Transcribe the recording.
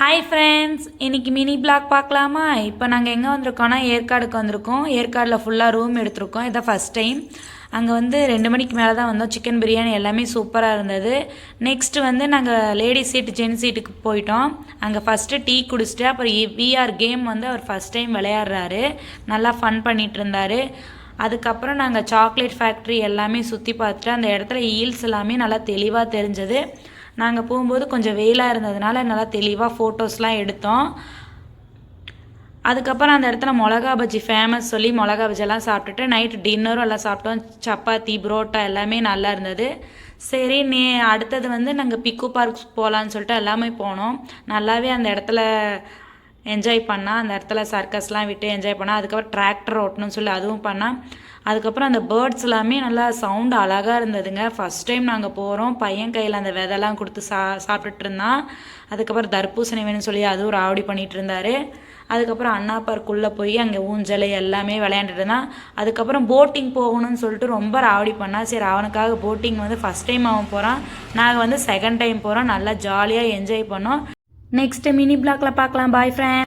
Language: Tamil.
ஹாய் ஃப்ரெண்ட்ஸ், இன்றைக்கி மினி பிளாக் பார்க்கலாமா? இப்போ நாங்கள் எங்கே வந்திருக்கோன்னா ஏற்காடுக்கு வந்திருக்கோம். ஏற்காடில் ஃபுல்லாக ரூம் எடுத்திருக்கோம். இதான் ஃபஸ்ட் டைம். அங்கே 2 மணிக்கு மேலே தான் வந்தோம். சிக்கன் பிரியாணி எல்லாமே சூப்பராக இருந்தது. நெக்ஸ்ட்டு நாங்கள் லேடிஸ் சீட்டு ஜென்ஸ் சீட்டுக்கு போயிட்டோம். அங்கே ஃபஸ்ட்டு டீ குடிச்சிட்டு அப்புறம் விஆர் கேம் அவர் ஃபஸ்ட் டைம் விளையாடுறாரு. நல்லா ஃபன் பண்ணிகிட்டு இருந்தார். அதுக்கப்புறம் நாங்கள் சாக்லேட் ஃபேக்ட்ரி எல்லாமே சுற்றி பார்த்துட்டு அந்த இடத்துல ஹீல்ஸ் எல்லாமே நல்லா தெளிவாக தெரிஞ்சது. நாங்கள் போகும்போது கொஞ்சம் வெயிலாக இருந்ததுனால நல்லா தெளிவாக ஃபோட்டோஸ்லாம் எடுத்தோம். அதுக்கப்புறம் அந்த இடத்துல மிளகா பஜ்ஜி ஃபேமஸ் சொல்லி மிளகா பஜ்ஜெல்லாம் சாப்பிட்டுட்டு நைட்டு டின்னரும் எல்லாம் சாப்பிட்டோம். சப்பாத்தி புரோட்டா எல்லாமே நல்லா இருந்தது. சரி அடுத்தது நாங்கள் பிக்கு பார்க் போகலான்னு சொல்லிட்டு எல்லாமே போனோம். நல்லாவே அந்த இடத்துல என்ஜாய் பண்ணால், அந்த இடத்துல சர்க்கஸ்லாம் விட்டு என்ஜாய் பண்ணால். அதுக்கப்புறம் டிராக்டர் ஓட்டணும்னு சொல்லி அதுவும் பண்ணால். அதுக்கப்புறம் அந்த பேர்ட்ஸ் எல்லாமே நல்லா சவுண்டு அழகாக இருந்ததுங்க. ஃபஸ்ட் டைம் நாங்கள் போகிறோம். பையன் கையில் அந்த விதெல்லாம் கொடுத்து சாப்பிட்டுட்டு இருந்தான். அதுக்கப்புறம் தர்பூசணி வேணும்னு சொல்லி அதுவும் ராவடி பண்ணிகிட்டு இருந்தார். அதுக்கப்புறம் அண்ணா பார்க்குள்ளே போய் அங்கே ஊஞ்சல் எல்லாமே விளையாண்டுட்டு இருந்தான். அதுக்கப்புறம் போட்டிங் போகணும்னு சொல்லிட்டு ரொம்ப ராவடி பண்ணான். சரி, அவனுக்காக போட்டிங் ஃபஸ்ட் டைம் அவன் போகிறான். நாங்கள் செகண்ட் டைம் போகிறோம். நல்லா ஜாலியாக என்ஜாய் பண்ணோம். நெக்ஸ்ட்டு மினி பிளாக்ல பார்க்கலாம். பாய் ஃப்ரெண்ட்.